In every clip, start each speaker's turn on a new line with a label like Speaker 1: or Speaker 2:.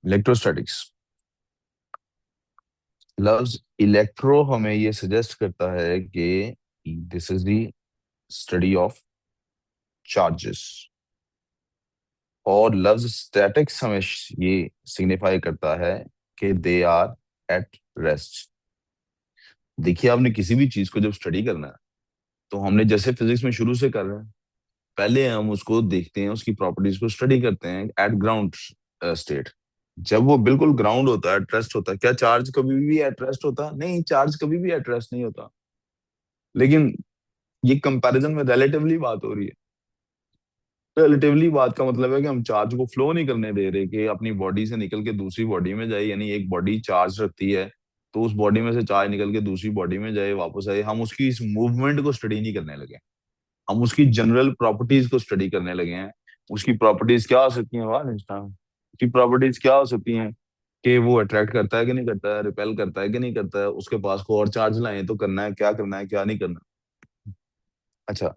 Speaker 1: Electrostatics loves electro हमें ये suggest करता है कि this is the study of charges, और लव्स स्टैटिक्स हमें ये सिग्निफाई करता है कि दे आर एट रेस्ट। देखिए, आपने किसी भी चीज को जब स्टडी करना है तो हमने जैसे फिजिक्स में शुरू से कर रहे हैं, पहले हम उसको देखते हैं, उसकी प्रॉपर्टीज को स्टडी करते हैं एट ग्राउंड स्टेट। जब वो बिल्कुल ग्राउंड होता है, एट रेस्ट होता है, क्या चार्ज कभी भी एट रेस्ट होता? नहीं, चार्ज कभी भी एट रेस्ट नहीं होता। लेकिन ये कंपैरिजन में रिलेटिवली बात हो रही है। रिलेटिवली बात का मतलब है कि हम चार्ज को फ्लो नहीं करने दे रहे कि अपनी बॉडी से निकल के दूसरी बॉडी में जाए, यानी एक बॉडी चार्ज रखती है तो उस बॉडी में से चार्ज निकल के दूसरी बॉडी में जाए, वापस आए। हम उसकी इस मूवमेंट को स्टडी नहीं करने लगे, हम उसकी जनरल प्रॉपर्टीज को स्टडी करने लगे हैं। उसकी प्रॉपर्टीज क्या हो सकती हैं? वाह इंस्टाग्राम, उसकी प्रॉपर्टीज क्या हो सकती हैं कि वो अट्रैक्ट करता है कि नहीं करता है, रिपेल करता है कि नहीं करता है, उसके पास को और चार्ज लाए तो करना है, क्या करना है, क्या नहीं करना। अच्छा,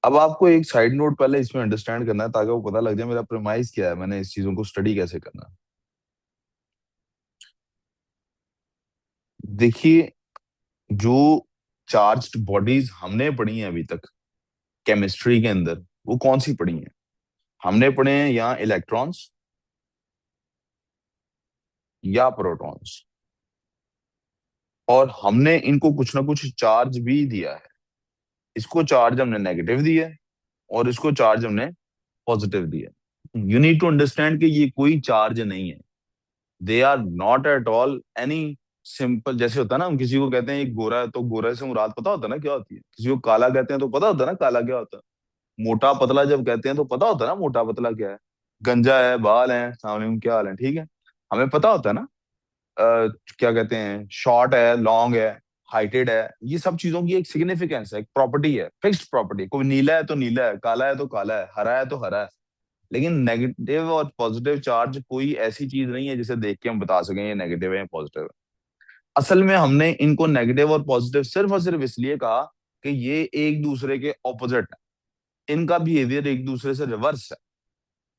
Speaker 1: अब आपको एक साइड नोट पहले इसमें अंडरस्टैंड करना है ताकि वो पता लग जाए मेरा प्रेमाइज क्या है, मैंने इस चीजों को स्टडी कैसे करना है। देखिए, जो चार्ज्ड बॉडीज हमने पढ़ी हैं अभी तक केमिस्ट्री के अंदर, वो कौन सी पढ़ी हैं? हमने पढ़े हैं या इलेक्ट्रॉन्स या प्रोटॉन्स, और हमने इनको कुछ ना कुछ चार्ज भी दिया है। इसको चार्ज हमने नेगेटिव दिया है और इसको चार्ज हमने पॉजिटिव दिया है। यू नीड टू अंडरस्टैंड कि ये कोई चार्ज नहीं है, they are not at all any simple. जैसे होता है ना, हम किसी को कहते हैं एक गोरा है तो गोरे से मुराद पता होता है ना क्या होती है, किसी को काला कहते हैं तो पता होता है ना काला क्या होता है, मोटा पतला जब कहते हैं तो पता होता है ना मोटा पतला क्या है, गंजा है, बाल है, सामने क्या हाल है, ठीक है, हमें पता होता है ना। क्या कहते हैं, शॉर्ट है, लॉन्ग है, हाइटेड है, ये सब चीजों की एक सिग्निफिकेंस है, एक प्रॉपर्टी है, फिक्स्ड प्रॉपर्टी। कोई नीला है तो नीला है, काला है तो काला है, हरा है तो हरा है। लेकिन नेगेटिव और पॉजिटिव चार्ज कोई ऐसी चीज नहीं है जिसे देख के हम बता सकें ये नेगेटिव है या पॉजिटिव है। असल में हमने इनको नेगेटिव और पॉजिटिव सिर्फ और सिर्फ इसलिए कहा कि ये एक दूसरे के ऑपोजिट है, इनका बिहेवियर एक दूसरे से रिवर्स है,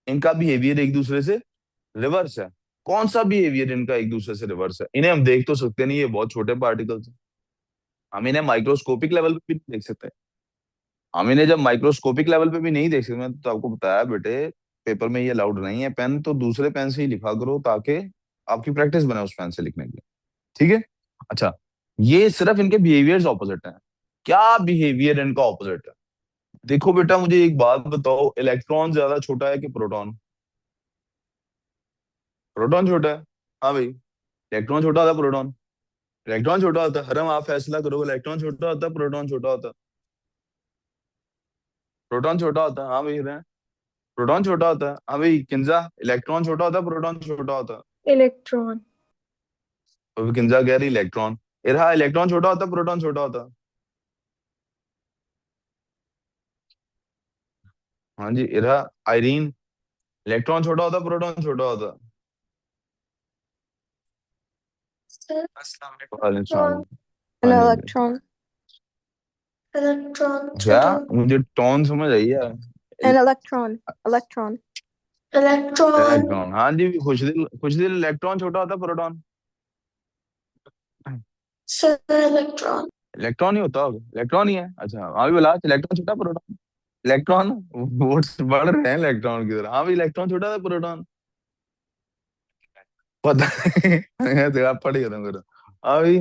Speaker 1: इनका बिहेवियर एक दूसरे से रिवर्स है। कौन सा बिहेवियर इनका एक दूसरे से रिवर्स है? इन्हें हम देख तो सकते नहीं, ये बहुत छोटे पार्टिकल्स हैं, हम इन्हें माइक्रोस्कोपिक लेवल पे भी नहीं देख सकते। हम इन्हें जब माइक्रोस्कोपिक लेवल पे भी नहीं देख सकते, मैंने तो आपको बताया बेटे, पेपर में ये अलाउड नहीं है, पेन तो दूसरे पेन से ही लिखा करो ताकि आपकी प्रैक्टिस बने उस पेन से लिखने की। ठीक है। अच्छा, ये सिर्फ इनके बिहेवियर्स ऑपोजिट हैं। क्या बिहेवियर इनका ऑपोजिट है? देखो बेटा, मुझे एक बात बताओ, इलेक्ट्रॉन ज्यादा छोटा है कि प्रोटॉन? प्रोटॉन छोटा है। हाँ भाई, इलेक्ट्रॉन छोटा होता है, प्रोटॉन, इलेक्ट्रॉन छोटा होता है। हरम, आप फैसला करो, इलेक्ट्रॉन छोटा होता है, प्रोटॉन छोटा होता है? प्रोटॉन छोटा होता है। हाँ भाई, रहे प्रोटॉन छोटा होता है। हाँ भाई किंजा, इलेक्ट्रॉन छोटा होता है, प्रोटॉन छोटा होता है?
Speaker 2: इलेक्ट्रॉन।
Speaker 1: तो किंजा कह रही इलेक्ट्रॉन। इरहा, इलेक्ट्रॉन छोटा होता है, प्रोटॉन छोटा होता है? हाँ जी इरहा, आयरीन, इलेक्ट्रॉन छोटा होता है, प्रोटॉन छोटा होता है?
Speaker 2: सर,
Speaker 1: वालेकुम
Speaker 2: इलेक्ट्रॉन।
Speaker 1: सलाम।
Speaker 2: एन
Speaker 1: हाँ जी हाँ जी।
Speaker 2: इलेक्ट्रॉन। इलेक्ट्रॉन
Speaker 1: क्या?
Speaker 2: छोटा।
Speaker 1: मुझे टोन समझ आई है।
Speaker 2: An electron. Electron. Electron.
Speaker 1: Electron, हाँ जी, खुश दिल इलेक्ट्रॉन छोटा होता है, प्रोटॉन?
Speaker 2: Sir, electron.
Speaker 1: इलेक्ट्रॉन ही होता होगा, इलेक्ट्रॉन ही है। अच्छा हाँ भी बोला, इलेक्ट्रॉन छोटा, प्रोटॉन? इलेक्ट्रॉन, वोट्स बढ़ रहे हैं इलेक्ट्रॉन की तरफ। हाँ भी, इलेक्ट्रॉन छोटा था, प्रोटॉन पता नहीं तो आप पढ़ी खत्म करो। हाँ भी,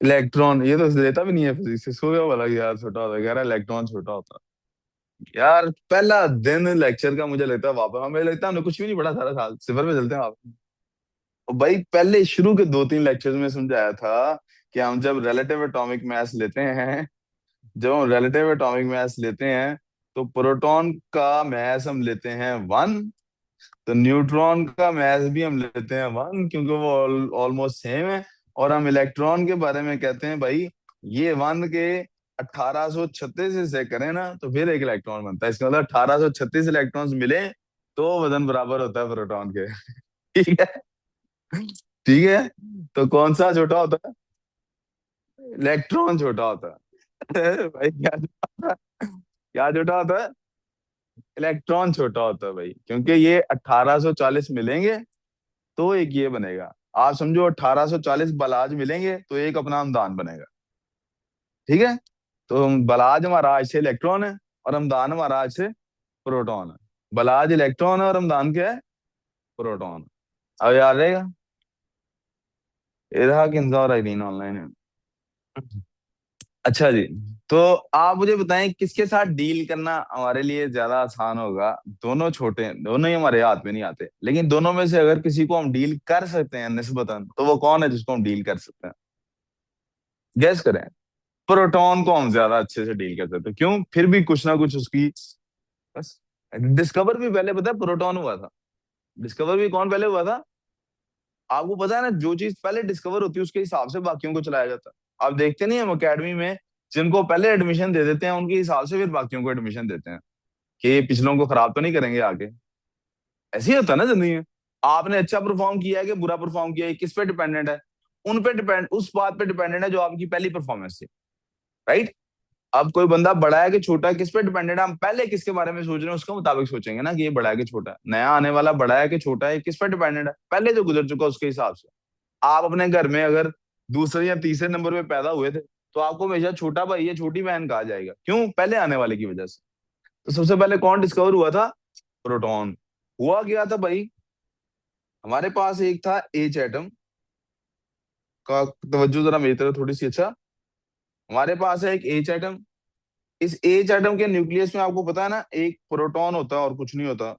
Speaker 1: इलेक्ट्रॉन ये तो लेता भी नहीं है फिजिक्स से, सो गया वाला कि यार छोटा होता है, कह रहा है इलेक्ट्रॉन छोटा होता है। यार पहला दिन लेक्चर का मुझे लगता है वापस, हमें लगता है हमने कुछ भी नहीं पढ़ा सारा साल, सिफर पे चलते हैं वापस। और भाई पहले शुरू के 2-3 लेक्चर्स में समझाया था कि हम जब रिलेटिव एटॉमिक मास लेते हैं, जब हम रिलेटिव एटॉमिक मास लेते हैं तो प्रोटॉन का मास हम लेते हैं 1, तो न्यूट्रॉन का मास भी हम लेते हैं 1, क्योंकि वो ऑलमोस्ट सेम है। और हम इलेक्ट्रॉन के बारे में कहते हैं भाई, ये 1 के 1836 से करें ना तो फिर एक इलेक्ट्रॉन बनता है, इसका मतलब 1836 इलेक्ट्रॉन्स मिले तो वजन बराबर होता है प्रोटॉन के। ठीक है। ठीक है, तो कौन सा छोटा होता है? इलेक्ट्रॉन छोटा होता है। भाई क्या छोटा होता है? क्या छोटा होता है? इलेक्ट्रॉन छोटा होता है भाई, क्योंकि ये 1840 मिलेंगे तो एक ये बनेगा। आप समझो 1840 बलाज मिलेंगे तो एक अपना हमदान बनेगा। ठीक है, तो बलाज हमारा आज से इलेक्ट्रॉन है और हमदान हमारा आज से प्रोटॉन है। बलाज इलेक्ट्रॉन है और हमदान क्या है? प्रोटॉन। अब याद रहेगा। ये रहा किंजा और आइरीन ऑनलाइन है। अच्छा जी, तो आप मुझे बताएं किसके साथ डील करना हमारे लिए ज्यादा आसान होगा। दोनों छोटे हैं, दोनों ही हमारे हाथ में नहीं आते, लेकिन दोनों में से अगर किसी को हम डील कर सकते हैं निस्बतन, तो वो कौन है जिसको हम डील कर सकते हैं? गैस करें। प्रोटॉन को हम ज्यादा अच्छे से डील कर सकते हैं। क्यों? फिर भी कुछ ना कुछ उसकी बस। डिस्कवर भी पहले पता है प्रोटॉन हुआ था। डिस्कवर भी कौन पहले हुआ था? आपको पता है ना, जो चीज पहले डिस्कवर होती है उसके हिसाब से बाकियों को चलाया जाता है। आप देखते नहीं हम अकेडमी में जिनको पहले एडमिशन दे देते हैं उनके हिसाब से फिर बाकियों को एडमिशन देते हैं कि पिछलों को खराब तो नहीं करेंगे आगे। ऐसे ही होता है ना जिंदगी में। आपने अच्छा परफॉर्म किया है कि बुरा परफॉर्म किया है, किस पे डिपेंडेंट है? उन पे डिपेंड, उस बात पे डिपेंडेंट है जो आपकी पहली परफॉर्मेंस थी। राइट। अब कोई बंदा बड़ा है कि छोटा है, किस पे डिपेंडेंट है? हम पहले किसके बारे में सोच रहे हैं उसके मुताबिक सोचेंगे ना कि ये बड़ा है कि छोटा है। नया आने वाला बड़ा है कि छोटा है, किस पे डिपेंडेंट है? पहले जो गुजर चुका उसके हिसाब से। आप अपने घर में अगर दूसरे या तीसरे नंबर पे पैदा हुए थे तो आपको हमेशा छोटा भाई या छोटी बहन कहा जाएगा। क्यों? पहले आने वाले की वजह से। तो सबसे पहले कौन डिस्कवर हुआ था? प्रोटॉन। हुआ क्या था भाई? हमारे पास एक था एच एटम का, तवज्जो जरा मेरी तरफ थोड़ी सी। अच्छा, हमारे पास है एक एच एटम। इस एच एटम के न्यूक्लियस में आपको पता है ना एक प्रोटॉन होता है और कुछ नहीं होता।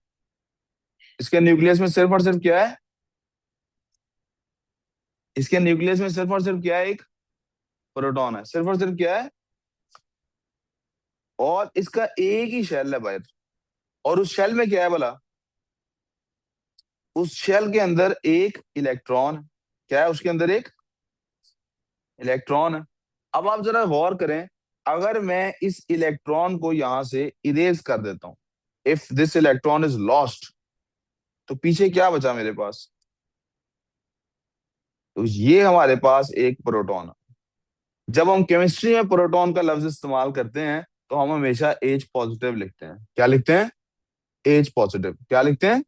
Speaker 1: इसके न्यूक्लियस में सिर्फ और सिर्फ क्या है? इसके न्यूक्लियस में सिर्फ और सिर्फ क्या है? एक प्रोटॉन है। सिर्फ और सिर्फ क्या है? और इसका एक ही शेल है बाहर। और उस शेल में क्या है भला? उस शेल के अंदर एक इलेक्ट्रॉन। क्या है उसके अंदर? एक इलेक्ट्रॉन है। अब आप जरा गौर करें, अगर मैं इस इलेक्ट्रॉन को यहां से इरेज कर देता हूं, if this electron is lost, तो पीछे क्या बचा मेरे पास? तो ये हमारे पास एक प्रोटॉन है। जब हम केमिस्ट्री में प्रोटॉन का लफ्ज इस्तेमाल करते हैं तो हम हमेशा एच पॉजिटिव लिखते हैं। क्या लिखते हैं? H positive. क्या लिखते हैं?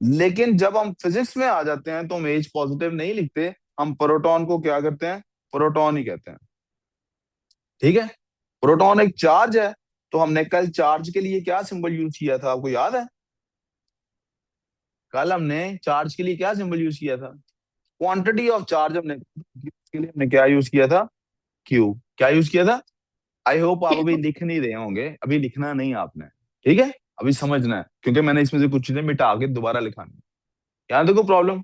Speaker 1: लेकिन जब हम फिजिक्स में आ जाते हैं तो हम एच पॉजिटिव नहीं लिखते। हम प्रोटॉन को क्या करते हैं? प्रोटॉन ही कहते हैं। ठीक है। प्रोटॉन एक चार्ज है। तो हमने कल चार्ज के लिए क्या सिंबल यूज किया था, आपको याद है? कल हमने चार्ज के लिए क्या सिंबल यूज किया था? क्वांटिटी ऑफ चार्ज हमने के लिए हमने क्या यूज किया था? क्यू। क्या यूज किया था? आई होप आप अभी लिख नहीं रहे होंगे, अभी लिखना नहीं आपने। ठीक है, अभी समझना है क्योंकि मैंने इसमें से कुछ चीजें मिटा के दोबारा लिखानी है। यहाँ देखो प्रॉब्लम,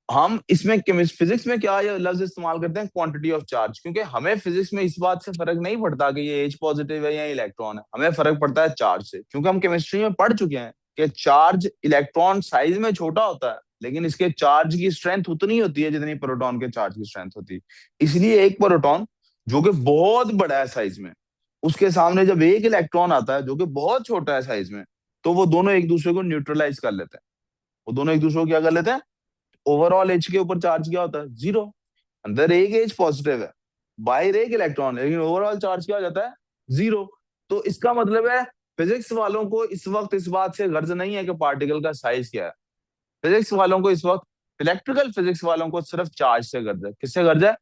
Speaker 1: हम इसमें फिजिक्स में क्या ये लफ्ज इस्तेमाल करते हैं? Quantity of charge. क्योंकि हमें फिजिक्स में इस बात से फर्क नहीं पड़ता कि ये एच पॉजिटिव है या इलेक्ट्रॉन है, हमें फर्क पड़ता है चार्ज से। क्योंकि हम केमिस्ट्री में पढ़ चुके हैं कि चार्ज इलेक्ट्रॉन साइज में छोटा होता है लेकिन इसके चार्ज की स्ट्रेंथ उतनी होती है जितनी प्रोटॉन के चार्ज की स्ट्रेंथ होती है। इसलिए एक प्रोटॉन जो कि बहुत बड़ा है साइज में, उसके सामने जब एक इलेक्ट्रॉन आता है जो कि बहुत छोटा है साइज में, तो वो दोनों एक दूसरे को न्यूट्रलाइज कर लेते हैं। वो दोनों एक दूसरे को क्या कर लेते हैं? ओवरऑल एच के ऊपर चार्ज क्या होता है? जीरो। अंदर एक एच पॉजिटिव है, बाहर एक इलेक्ट्रॉन है, लेकिन ओवरऑल चार्ज क्या हो जाता है? जीरो। तो इसका मतलब है फिजिक्स वालों को इस वक्त इस बात से गर्ज नहीं है कि पार्टिकल का साइज क्या है। फिजिक्स वालों को इस वक्त, इलेक्ट्रिकल फिजिक्स वालों को सिर्फ चार्ज से गर्ज है। किससे गर्ज है?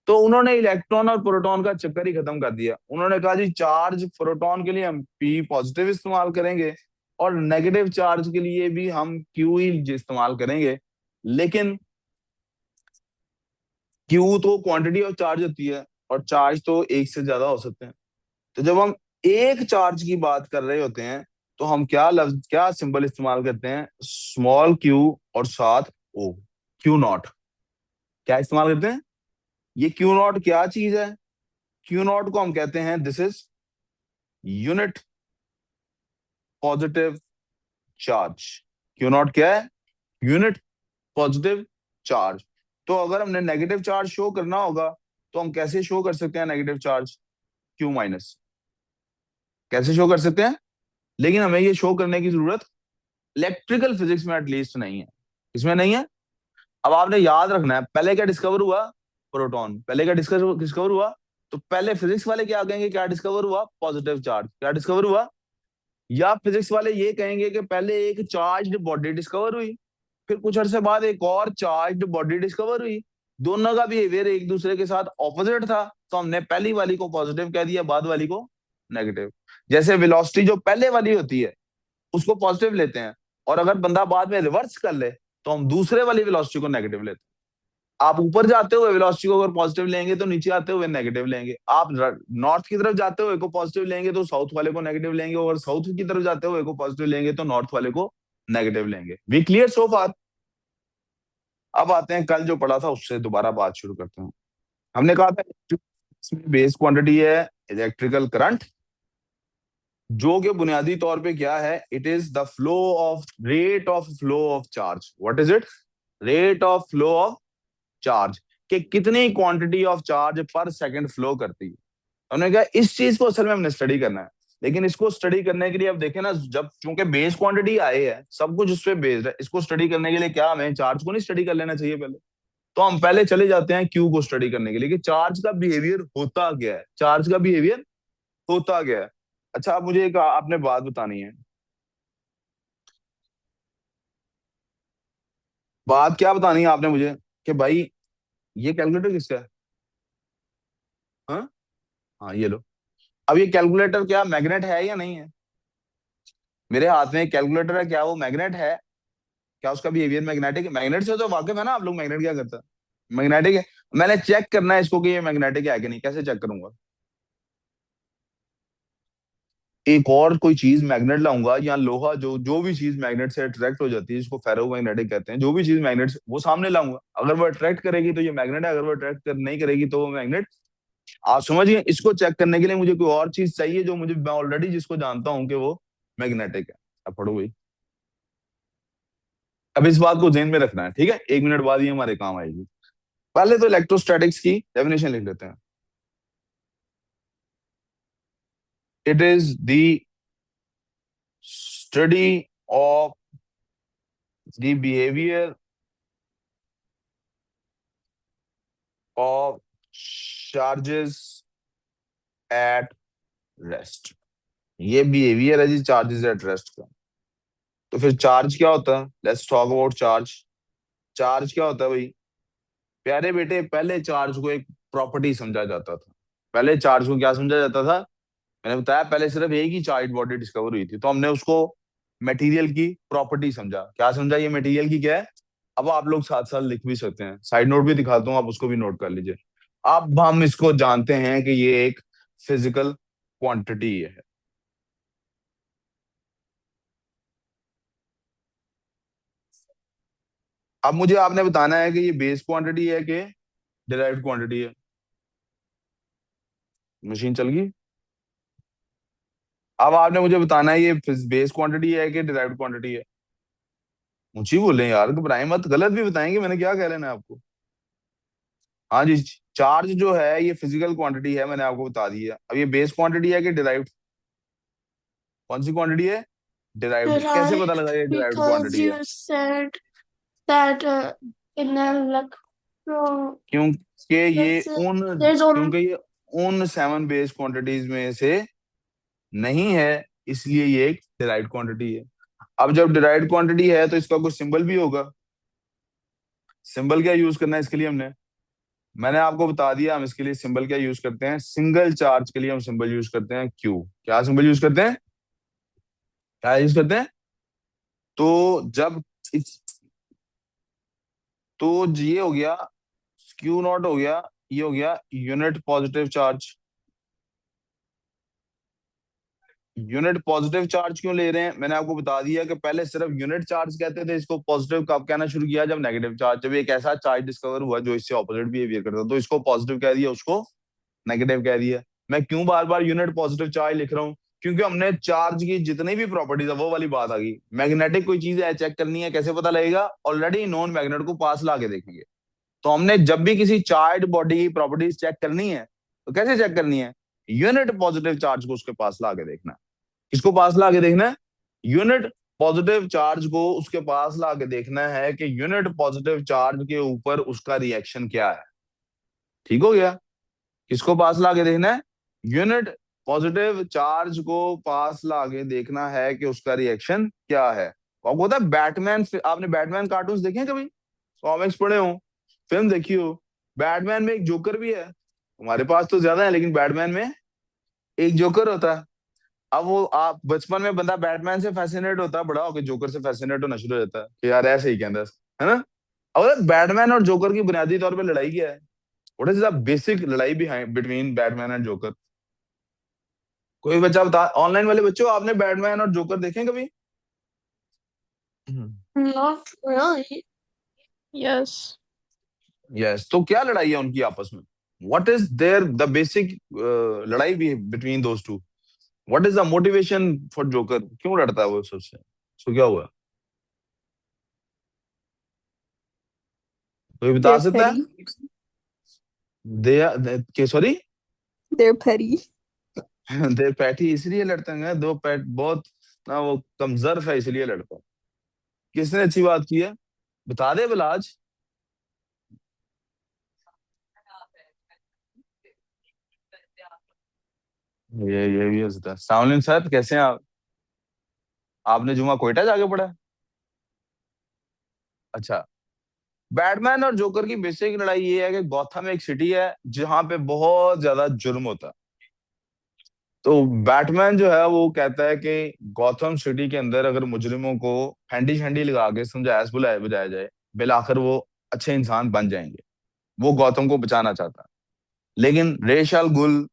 Speaker 1: तो उन्होंने इलेक्ट्रॉन और प्रोटॉन का चक्कर ही खत्म कर दिया। उन्होंने कहा जी चार्ज प्रोटॉन के लिए हम पी पॉजिटिव इस्तेमाल करेंगे और नेगेटिव चार्ज के लिए भी हम क्यू ही इस्तेमाल करेंगे। लेकिन क्यू तो क्वांटिटी ऑफ चार्ज होती है और चार्ज तो एक से ज्यादा हो सकते हैं। तो जब हम एक चार्ज की बात कर रहे होते हैं तो हम क्या लफ्ज, क्या सिंबल इस्तेमाल करते हैं? स्मॉल क्यू और साथ ओ, क्यू नॉट। क्या इस्तेमाल करते हैं? ये क्यू नॉट क्या चीज है? क्यू नॉट को हम कहते हैं this is unit positive charge. Q not क्या है? Unit positive charge. तो अगर हमने नेगेटिव चार्ज शो करना होगा तो हम कैसे शो कर सकते हैं नेगेटिव चार्ज? Q minus. कैसे शो कर सकते हैं? लेकिन हमें ये शो करने की जरूरत इलेक्ट्रिकल फिजिक्स में एटलीस्ट नहीं है। इसमें नहीं है। अब आपने याद रखना है पहले क्या डिस्कवर हुआ? प्रोटॉन। पहले क्या डिस्कवर डिस्कवर हुआ? तो पहले फिजिक्स वाले क्या कहेंगे? क्या डिस्कवर हुआ? Positive charge. क्या डिस्कवर हुआ? या फिजिक्स वाले ये कहेंगे कि पहले एक चार्ज्ड बॉडी डिस्कवर हुई। फिर कुछ अरसे बाद एक और चार्ज्ड बॉडी डिस्कवर हुई, दोनों का बिहेवियर एक दूसरे के साथ ऑपोजिट था, तो हमने पहली वाली को पॉजिटिव कह दिया, बाद वाली को नेगेटिव। जैसे वेलोसिटी जो पहले वाली होती है उसको पॉजिटिव लेते हैं, और अगर बंदा बाद में रिवर्स कर ले तो हम दूसरे वाली वेलोसिटी को नेगेटिव लेते हैं। आप ऊपर जाते हुए वेलोसिटी को अगर पॉजिटिव लेंगे तो नीचे आते हुए नेगेटिव लेंगे, आप नॉर्थ की तरफ जाते हुए को पॉजिटिव लेंगे तो साउथ वाले को नेगेटिव लेंगे, और साउथ की तरफ जाते हुए को पॉजिटिव लेंगे तो नॉर्थ वाले को नेगेटिव लेंगे। वी क्लियर सो फार? अब आते हैं कल जो पढ़ा था उससे दोबारा बात शुरू करते हैं। हमने कहा था बेस क्वांटिटी है इलेक्ट्रिकल करंट, जो कि बुनियादी तौर पे क्या है, it is the flow of rate of flow of charge. What is it? Rate of flow of charge, कि कितनी क्वांटिटी ऑफ चार्ज पर सेकंड फ्लो करती है। हमने कहा इस चीज को असल में हमने स्टडी करना है, लेकिन इसको स्टडी करने के लिए अब देखें ना, जब चूंकि बेस क्वांटिटी आए है, सब कुछ उस पर बेस्ड है, इसको स्टडी करने के लिए क्या हमें चार्ज को नहीं स्टडी कर लेना चाहिए पहले? तो हम पहले चले जाते हैं क्यू को स्टडी करने के लिए, कि चार्ज का बिहेवियर होता क्या है, चार्ज का बिहेवियर होता क्या है। अच्छा, अब मुझे एक आपने बात बतानी है। बात क्या बतानी है आपने मुझे, कि भाई ये कैलकुलेटर किसका है? हाँ, हाँ ये लो। अब ये कैलकुलेटर क्या मैग्नेट है या नहीं है? मेरे हाथ में एक कैलकुलेटर है, क्या वो मैग्नेट है? क्या उसका बिहेवियर मैग्नेटिक है? मैग्नेट से तो वाकिफ है ना आप लोग, मैग्नेट क्या करता है? मैग्नेटिक है। मैंने चेक करना है इसको कि ये मैग्नेटिक है कि नहीं, कैसे चेक करूंगा? एक और कोई चीज मैग्नेट लाऊंगा या लोहा, जो जो भी चीज मैग्नेट से अट्रैक्ट हो जाती है, जिसको फेरो मैग्नेटिक कहते हैं, जो भी चीज मैग्नेट वो सामने लाऊंगा, अगर वो अट्रैक्ट करेगी तो ये मैग्नेट है, अगर वो नहीं करेगी तो वो मैग्नेट। आप समझिए, इसको चेक करने के लिए मुझे कोई और चीज चाहिए जो मुझे, मैं ऑलरेडी जिसको जानता हूँ कि वो मैग्नेटिक है। अब पढ़ो भाई, अब इस बात को ध्यान में रखना है, ठीक है? 1 मिनट बाद ही हमारे काम आएगी। पहले तो इलेक्ट्रोस्टैटिक्स की डेफिनेशन लिख लेते हैं। It is the study of the behaviour of charges at rest. ये बिहेवियर है जी चार्जेस एट रेस्ट का। तो फिर चार्ज क्या होता है? Let's talk about charge. Charge क्या होता है भाई? प्यारे बेटे, पहले चार्ज को एक प्रॉपर्टी समझा जाता था। पहले चार्ज को क्या समझा जाता था? मैंने बताया पहले सिर्फ एक ही चार्ज बॉडी डिस्कवर हुई थी, तो हमने उसको मटेरियल की प्रॉपर्टी समझा। क्या समझा? ये मटेरियल की क्या है? अब आप लोग साथ साथ लिख भी सकते हैं, साइड नोट भी दिखाता हूँ, आप उसको भी नोट कर लीजिए। अब हम इसको जानते हैं कि ये एक फिजिकल क्वांटिटी है। अब मुझे आपने बताना है कि ये बेस क्वांटिटी है कि डिराइव्ड क्वांटिटी है। मशीन चल गई। अब आपने मुझे बताना है ये बेस क्वांटिटी है कि डिराइव्ड क्वांटिटी है। ऊंची बोले यार, घबराएं मत, गलत भी बताएंगे, मैंने क्या कह लेना है आपको। हाँ जी, चार्ज जो है ये फिजिकल क्वांटिटी है, मैंने आपको बता दी है। अब ये बेस क्वांटिटी है कि डिराइव्ड? कौन सी क्वांटिटी है? डिराइव्ड। कैसे पता लगा ये डिराइव्ड
Speaker 2: Because
Speaker 1: क्वांटिटी है?
Speaker 2: you said that in electron,
Speaker 1: क्योंकि ये
Speaker 2: let's
Speaker 1: उन
Speaker 2: there's only
Speaker 1: क्योंकि ये उन 7 बेस क्वांटिटीज में से नहीं है, इसलिए ये एक डिराइव्ड क्वांटिटी है। अब जब डिराइव्ड क्वांटिटी है तो इसका कुछ सिंबल भी होगा। सिंबल क्या यूज करना है इसके लिए हमने? मैंने आपको बता दिया, हम इसके लिए सिंबल क्या यूज करते हैं। सिंगल चार्ज के लिए हम सिंबल यूज करते हैं क्यू। क्या सिंबल यूज करते हैं? क्या यूज करते हैं? तो जब इस तो ये हो गया क्यू नॉट, हो गया ये, हो गया unit positive charge. Unit positive charge क्यों ले रहे हैं? मैंने आपको बता दिया कि पहले सिर्फ यूनिट चार्ज कहते थे, इसको पॉजिटिव कब कहना शुरू किया? जब नेगेटिव चार्ज, जब एक ऐसा चार्ज डिस्कवर हुआ जो इससे ऑपोजिट बिहेवियर करता, तो इसको पॉजिटिव कह दिया, उसको नेगेटिव कह दिया। मैं क्यों बार बार यूनिट पॉजिटिव चार्ज लिख रहा हूँ? क्योंकि हमने चार्ज की जितनी भी प्रॉपर्टीज है वो वाली बात आ गई। मैग्नेटिक कोई चीज है, चेक करनी है, कैसे पता लगेगा? ऑलरेडी नॉन मैग्नेट को पास ला के देखेंगे। तो हमने जब भी किसी चार्ज बॉडी की प्रॉपर्टीज चेक करनी है तो कैसे चेक करनी है? यूनिट पॉजिटिव चार्ज को उसके पास ला के देखना है। किसको पास ला के देखना है? यूनिट पॉजिटिव चार्ज को उसके पास ला के देखना है कि यूनिट पॉजिटिव चार्ज के ऊपर उसका रिएक्शन क्या है। ठीक हो गया? किसको पास ला के देखना है? यूनिट पॉजिटिव चार्ज को पास ला के देखना है कि उसका रिएक्शन क्या है। आपको पता है बैटमैन, आपने बैटमैन कार्टून्स देखे हैं कभी, कॉमिक्स पढ़े हो, फिल्म देखी हो? बैटमैन में एक जोकर भी है। हमारे पास तो ज्यादा है, लेकिन बैटमैन में एक जोकर होता है। अब वो, आप बचपन में बंदा बैटमैन से फैसिनेट होता है, बड़ा होकर जोकर से फैसिनेट होना शुरू हो जाता है कि यार ऐसे ही कहता है ना। अब बैटमैन और जोकर की बुनियादी तौर पे लड़ाई क्या है? व्हाट इज द बेसिक लड़ाई behind between Batman and joker? कोई बच्चा बता, ऑनलाइन वाले बच्चों, आपने बैटमैन और जोकर देखे हैं कभी?
Speaker 2: Not really.
Speaker 3: Yes.
Speaker 1: यस, तो क्या लड़ाई है उनकी आपस में? What is there the basic लड़ाई भी between those two? What is the motivation for Joker? क्यों लड़ता है वो सबसे? सो क्या हुआ, कोई बता
Speaker 3: They're
Speaker 1: सकता है?
Speaker 3: petty.
Speaker 1: दे के सॉरी
Speaker 3: They're petty.
Speaker 1: दे पैटी इसलिए लड़ते हैं, दो पैट बहुत ना, वो कमजोर है इसलिए लड़ता है। किसने अच्छी बात की है, बता दे बिलाज। ये भी हो सकता है। सावलिन सर कैसे हैं आप? आपने जुमा कोयटा जाके पढ़ा है? अच्छा। बैटमैन और जोकर की बेसिक लड़ाई ये है कि गॉथम एक सिटी है जहां पे बहुत ज्यादा जुर्म होता है। तो बैटमैन जो है वो कहता है कि गॉथम सिटी के अंदर अगर मुजरिमों को फैंडी फैंडी लगा के समझाया बुलाया बजाया जाए, बिल आखिर वो अच्छे इंसान बन जाएंगे। वो गौतम को बचाना चाहता है। लेकिन रेश अल गुल,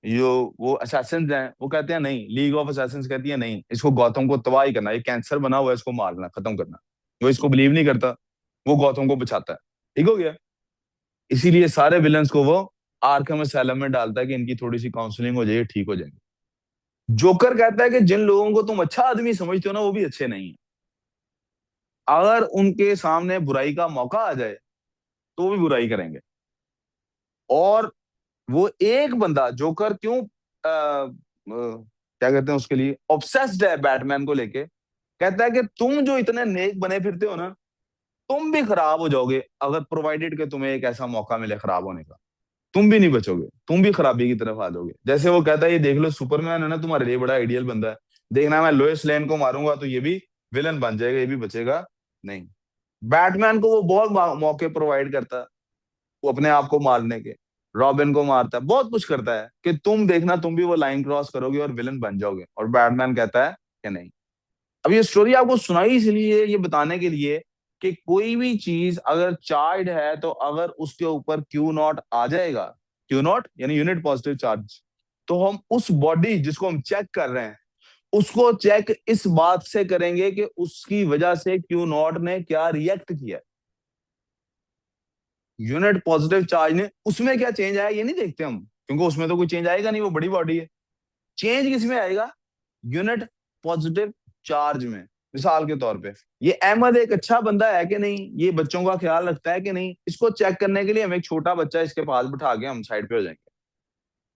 Speaker 1: जो वो असैसिन्स हैं, वो कहते हैं नहीं, लीग ऑफ असैसिन्स कहती है नहीं, इसको गौतम को तबाह ही करना, ये कैंसर बना हुआ है, इसको मारना, खत्म करना। वो इसको बिलीव नहीं करता, वो गौतम को बचाता है। ठीक हो गया। इसीलिए सारे विलन्स को वो आर्कम असैलम में डालता है कि इनकी थोड़ी सी काउंसलिंग हो जाए, ठीक हो जाएंगे। जोकर कहता है कि जिन लोगों को तुम अच्छा आदमी समझते हो ना, वो भी अच्छे नहीं है। अगर उनके सामने बुराई का मौका आ जाए तो वो भी बुराई करेंगे। और वो एक बंदा जोकर क्यों क्या कहते हैं उसके लिए ऑब्सेस्ड है बैटमैन को लेके, कहता है कि तुम जो इतने नेक बने फिरते हो ना, तुम भी खराब हो जाओगे अगर प्रोवाइडेड के तुम्हें एक ऐसा मौका मिले खराब होने का। तुम भी नहीं बचोगे, तुम भी खराबी की तरफ आ जाओगे। जैसे वो कहता है, ये देख लो सुपरमैन है ना तुम्हारे लिए बड़ा आइडियल बंदा है, देखना मैं लोएस लेन को मारूंगा तो ये भी विलन बन जाएगा, ये भी बचेगा नहीं। बैटमैन को वो बहुत मौके प्रोवाइड करता है, वो अपने आप को मारने के। रॉबिन को मारता है, बहुत कुछ करता है कि तुम देखना तुम भी वो लाइन क्रॉस करोगे और विलन बन जाओगे। और बैटमैन कहता है कि नहीं। अब ये स्टोरी आपको सुनाई इसलिए, ये बताने के लिए कि कोई भी चीज अगर चार्ज है तो अगर उसके ऊपर क्यू नॉट आ जाएगा, क्यू नॉट यानी यूनिट पॉजिटिव चार्ज, तो हम उस बॉडी जिसको हम चेक कर रहे हैं उसको चेक इस बात से करेंगे कि उसकी वजह से क्यू नॉट ने क्या रिएक्ट किया। यूनिट पॉजिटिव चार्ज ने उसमें क्या चेंज आया ये नहीं देखते हम, क्योंकि उसमें तो कोई चेंज आएगा नहीं, वो बड़ी बॉडी है। चेंज किसमें आएगा? यूनिट पॉजिटिव चार्ज में। मिसाल के तौर पे ये अहमद एक अच्छा बंदा है कि नहीं, ये बच्चों का ख्याल रखता है कि नहीं, इसको चेक करने के लिए हम एक छोटा बच्चा इसके पास बिठा के हम साइड पे हो जाएंगे।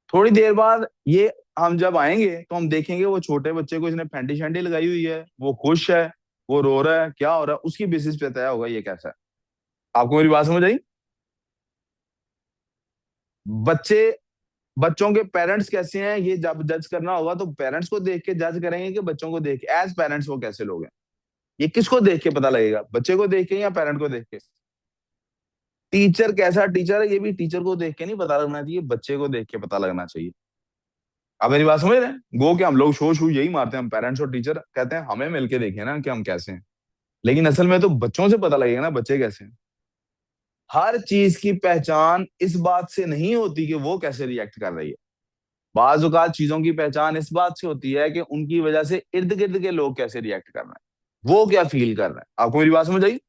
Speaker 1: थोड़ी देर बाद ये हम जब आएंगे तो हम देखेंगे वो छोटे बच्चे को इसने फैंटी शैंटी लगाई हुई है, वो खुश है, वो रो रहा है, क्या हो रहा है, उसकी बेसिस पे तय होगा ये कैसा है। आपको मेरी बात समझ आई? बच्चे, बच्चों के पेरेंट्स कैसे हैं ये जब जज करना होगा तो पेरेंट्स को देख के जज करेंगे कि बच्चों को देख के एज पेरेंट्स वो कैसे लोग हैं। ये किसको देख के पता लगेगा, बच्चे को देख के या पेरेंट को देख के? टीचर कैसा टीचर है ये भी टीचर को देख के नहीं पता लगना चाहिए, बच्चे को देख के पता लगना चाहिए। आप मेरी बात समझ रहे हैं? गो के हम लोग शो शू यही मारते हैं, हम पेरेंट्स और टीचर कहते हैं हमें मिलके देखे ना कि हम कैसे हैं, लेकिन असल में तो बच्चों से पता लगेगा ना बच्चे कैसे हैं। हर चीज की पहचान इस बात से नहीं होती कि वो कैसे रिएक्ट कर रही है। बाज औकात चीजों की पहचान इस बात से होती है कि उनकी वजह से इर्द गिर्द के लोग कैसे रिएक्ट कर रहे हैं, वो क्या फील कर रहे हैं। आपको मेरी बात समझ आई?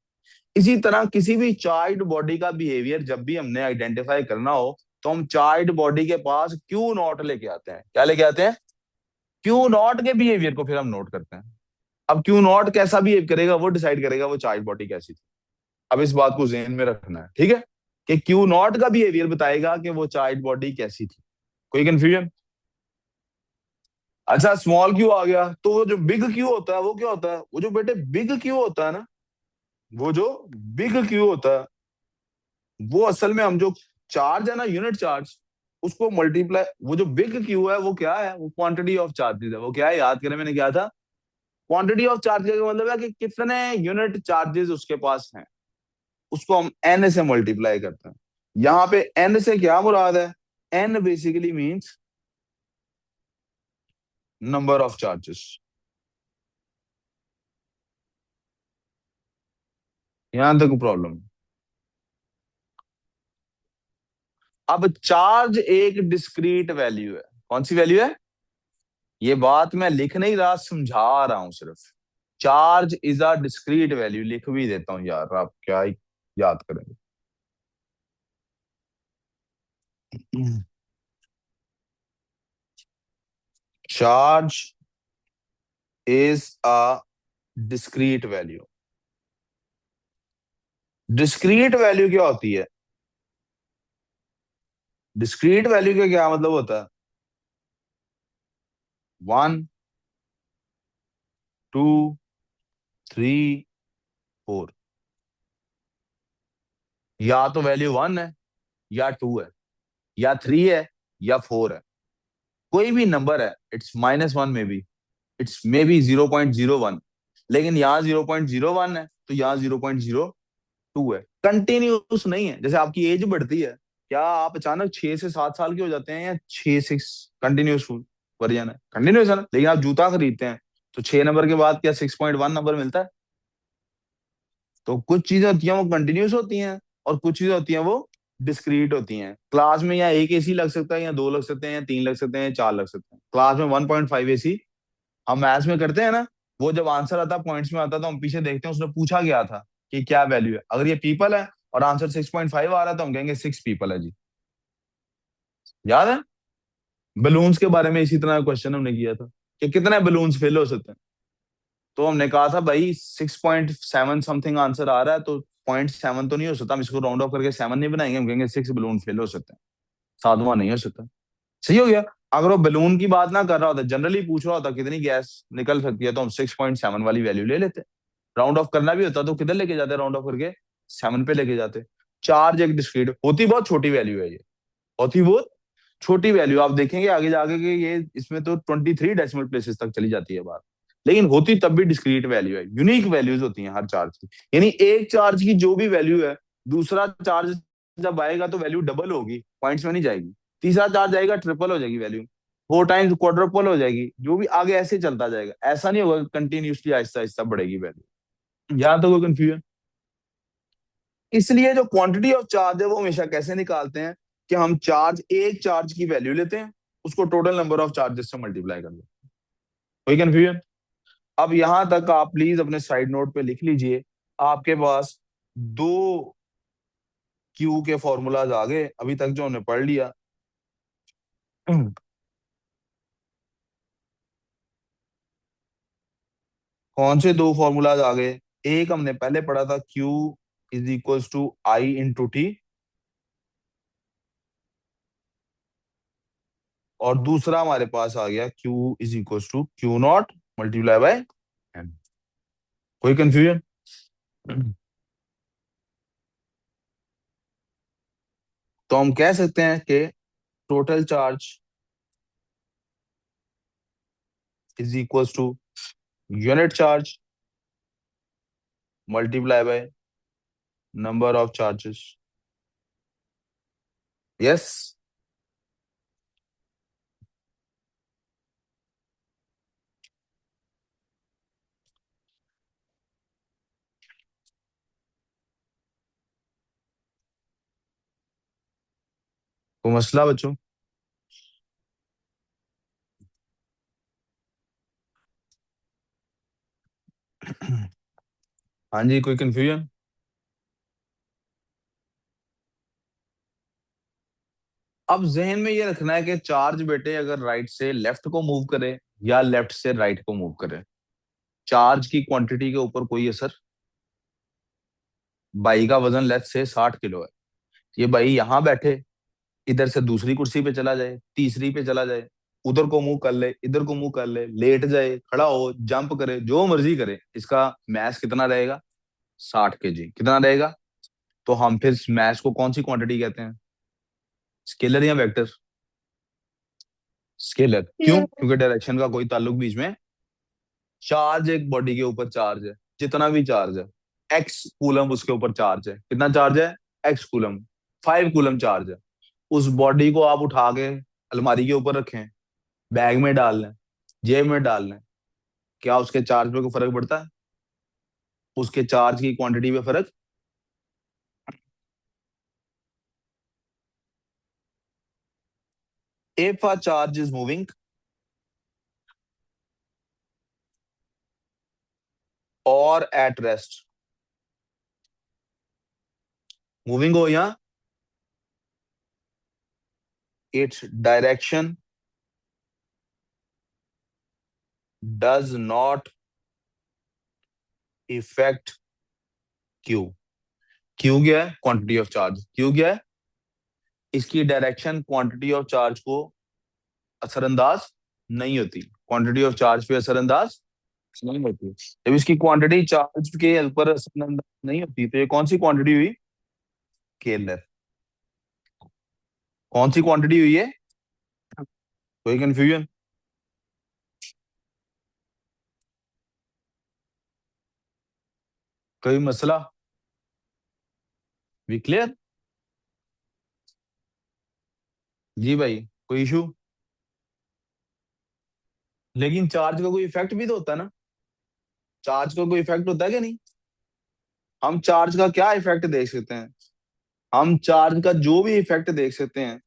Speaker 1: इसी तरह किसी भी चाइल्ड बॉडी का बिहेवियर जब भी हमने आइडेंटिफाई करना हो तो हम चाइल्ड बॉडी के पास क्यू नॉट लेके आते हैं। क्या लेके आते हैं? क्यू नॉट के बिहेवियर को फिर हम नोट करते हैं। अब क्यू नॉट कैसा बिहेव करेगा वो डिसाइड करेगा वो चाइल्ड बॉडी कैसी थी। अब इस बात को जहन में रखना है, ठीक है, कि क्यू नॉट का बिहेवियर बताएगा कि वो चाइल्ड बॉडी कैसी थी। कोई कंफ्यूजन? अच्छा, स्मॉल क्यू आ गया, तो वो जो बिग क्यू होता है वो क्या होता है? वो जो बेटे बिग क्यू होता है ना, वो जो बिग क्यू होता है वो असल में हम जो चार्ज है ना, यूनिट चार्ज, उसको मल्टीप्लाई, वो जो बिग क्यू है वो क्या है? वो क्वांटिटी ऑफ चार्जेस है। वो क्या है याद करें, मैंने क्या था? क्वांटिटी ऑफ चार्ज का मतलब है कि कितने यूनिट चार्जेस उसके पास हैं, उसको हम एन से मल्टीप्लाई करते हैं। यहां पे एन से क्या मुराद है? N basically means number of charges. यहां तक प्रॉब्लम। अब चार्ज एक डिस्क्रीट वैल्यू है। कौन सी वैल्यू है? ये बात मैं लिख नहीं रहा, समझा रहा हूं सिर्फ। Charge is a discrete value, लिख भी देता हूं यार, आप क्या ही याद करेंगे। Charge is a discrete value. Discrete value क्या होती है? डिस्क्रीट वैल्यू का क्या मतलब होता है? 1, 2, 3, 4। या तो वैल्यू 1 है, या 2 है, या 3 है, या 4 है। कोई भी नंबर है, इट्स -1 में बी, इट्स मे बी 0.01, लेकिन यहाँ 0.01 है तो यहाँ 0.02 है। कंटिन्यूस नहीं है। जैसे आपकी एज बढ़ती है, क्या आप अचानक 6 से 7 साल के हो जाते हैं, या 6 6 कंटिन्यूस वर्जन है? कंटिन्यूस है ना। लेकिन आप जूता खरीदते हैं तो 6 नंबर के बाद क्या 6.1 नंबर मिलता है? तो कुछ चीजें होती हैं वो कंटिन्यूस होती हैं, और कुछ चीजें होती हैं वो डिस्क्रीट होती हैं। क्लास में या एक एसी लग सकता है, या दो लग सकते हैं, या तीन लग सकते हैं, या चार लग सकते हैं। क्लास में 1.5 एसी हम मैथ्स में करते हैं ना, वो जब आंसर आता पॉइंट्स में आता तो हम पीछे देखते हैं उसने पूछा गया था कि क्या वैल्यू है। अगर ये पीपल है और आंसर 6.5 आ रहा है तो हम कहेंगे 6 पीपल है जी। याद है? बलून्स के बारे में इसी तरह क्वेश्चन हमने किया था कि कितने बलून्स फिल हो सकते हैं। तो हमने कहा था भाई 6.7 समथिंग आंसर आ रहा है तो 0.7 तो नहीं हो सकता, हम इसको राउंड ऑफ करके 7 नहीं बनाएंगे, हम कहेंगे 6 बलून फिल हो सकते हैं, 7वां नहीं हो सकता। सही हो गया। अगर वो बलून की बात ना कर रहा होता, जनरली पूछ रहा होता कितनी गैस निकल सकती है, तो हम 6.7 वाली वैल्यू ले लेते। राउंड ऑफ करना भी होता तो किधर लेके जाते? राउंड ऑफ करके 7 पे लेके जाते। चार्ज एक डिस्क्रीट होती, बहुत छोटी वैल्यू है ये, होती बहुत छोटी वैल्यू। आप देखेंगे आगे जाके कि ये इसमें तो 23 डेसिमल प्लेसेस तक चली जाती है बात, लेकिन होती तब भी डिस्क्रीट वैल्यू है। यूनिक वैल्यूज होती हैं हर चार्ज की। यानी एक चार्ज की जो भी वैल्यू है, दूसरा चार्ज जब आएगा तो वैल्यू डबल होगी, पॉइंट्स में नहीं जाएगी। तीसरा चार्ज आएगा, ट्रिपल हो जाएगी वैल्यू, 4 टाइम्स क्वाड्रुपल हो जाएगी, जो भी आगे ऐसे चलता जाएगा। ऐसा नहीं होगा कंटिन्यूसली आहिस्ता आहिस्ता बढ़ेगी वैल्यू। यहाँ तो कोई कंफ्यूजन? इसलिए जो क्वांटिटी ऑफ चार्ज है वो हमेशा कैसे निकालते हैं कि हम चार्ज, एक चार्ज की वैल्यू लेते हैं, उसको टोटल नंबर ऑफ चार्जेस से मल्टीप्लाई कर देते हैं। कोई कंफ्यूजन? अब यहां तक आप प्लीज अपने साइड नोट पे लिख लीजिए। आपके पास दो क्यू के फॉर्मूलाज आ गए अभी तक जो हमने पढ़ लिया। कौन से दो फॉर्मूलाज आ गए? एक हमने पहले पढ़ा था, Q is equals to I into t, और दूसरा हमारे पास आ गया Q is equals to q naught multiply by m. कोई कंफ्यूजन? तो हम कह सकते हैं कि total charge is equals to unit charge multiply by number of charges. Yes. कोई मसला बच्चों? हाँ जी, कोई कंफ्यूजन? अब जहन में ये रखना है कि चार्ज बेटे अगर राइट से लेफ्ट को मूव करे या लेफ्ट से राइट को मूव करे, चार्ज की क्वांटिटी के ऊपर कोई असर। बाई का वजन लेट से 60 किलो है। ये बाई यहां बैठे, इधर से दूसरी कुर्सी पे चला जाए, तीसरी पे चला जाए, उधर को मुंह कर ले, इधर को मुंह कर ले, लेट जाए, खड़ा हो, जंप करे, जो मर्जी करे, इसका मैस कितना रहेगा? 60 kg कितना रहेगा? तो हम फिर मैस को कौन सी क्वांटिटी कहते हैं? स्केलर या वेक्टर? स्केलर। क्यों?
Speaker 2: Yeah.
Speaker 1: क्योंकि डायरेक्शन का कोई ताल्लुक बीच में चार्ज एक बॉडी के ऊपर चार्ज है, जितना भी चार्ज है, एक्स कूलम उसके ऊपर चार्ज है। कितना चार्ज है? X coulomb. 5 कूलम चार्ज है। उस बॉडी को आप उठा के अलमारी के ऊपर रखें, बैग में डाल लें, जेब में डाल लें, क्या उसके चार्ज पे कोई फर्क पड़ता है? उसके चार्ज की क्वांटिटी पे फर्क? If a charge is moving और एट रेस्ट, मूविंग हो या its direction does not effect Q. Q क्या है? Quantity of charge. क्यू क्या है? इसकी डायरेक्शन क्वांटिटी ऑफ चार्ज को असरअंदाज नहीं होती। क्वांटिटी ऑफ चार्ज पे असरअंदाज नहीं होती। जब इसकी क्वांटिटी चार्ज के ऊपर असरअंदाज नहीं होती तो ये कौन सी क्वांटिटी हुई? स्केलर। कौन सी क्वांटिटी हुई है? कोई कंफ्यूजन? कोई मसला? We clear? जी भाई, कोई इशू? लेकिन चार्ज का कोई इफेक्ट भी तो होता है ना। चार्ज का कोई इफेक्ट होता है कि नहीं? हम चार्ज का क्या इफेक्ट देख सकते हैं? हम चार्ज का जो भी इफेक्ट देख सकते हैं,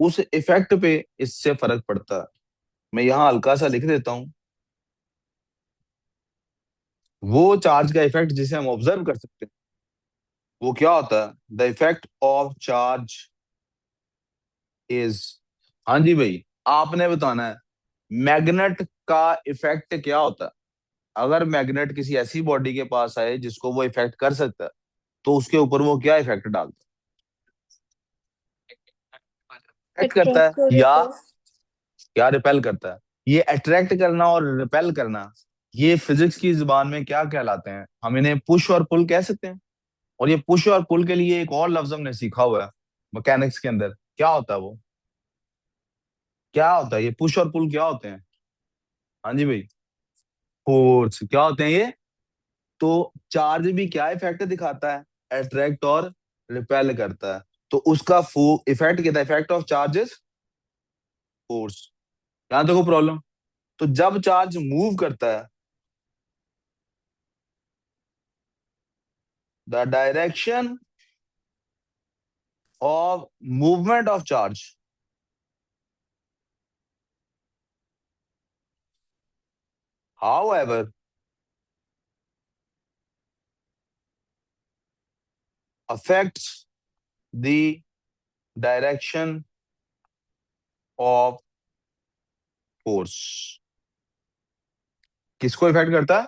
Speaker 1: उस इफेक्ट पे इससे फर्क पड़ता है। मैं यहां हल्का सा लिख देता हूं। वो चार्ज का इफेक्ट जिसे हम ऑब्जर्व कर सकते हैं, वो क्या होता है? The effect of charge is, हाँ जी भाई, आपने बताना है मैग्नेट का इफेक्ट क्या होता है। अगर मैग्नेट किसी ऐसी बॉडी के पास आए जिसको वो इफेक्ट कर सकता है, तो उसके ऊपर वो क्या इफेक्ट डालता है? इफेक्ट करता है
Speaker 3: Attract or
Speaker 1: या
Speaker 3: repel.
Speaker 1: क्या रिपेल करता है? ये अट्रैक्ट करना और रिपेल करना, ये फिजिक्स की जुबान में क्या कहलाते हैं? हम इन्हें पुश और पुल कह सकते हैं। और ये पुश और पुल के लिए एक और लफ्ज हमने सीखा हुआ है मैकेनिक्स के अंदर। क्या होता है वो? क्या होता है ये पुश और पुल? क्या होते हैं? हाँ जी भाई, फोर्स। क्या होते हैं ये? तो चार्ज भी क्या इफेक्ट दिखाता है? अट्रैक्ट और रिपेल करता है। तो उसका इफेक्ट क्या था? Effect of charges force. यहां देखो प्रॉब्लम। तो जब चार्ज मूव करता है, the direction of movement of charge however affects the direction of force। किसको इफेक्ट करता है?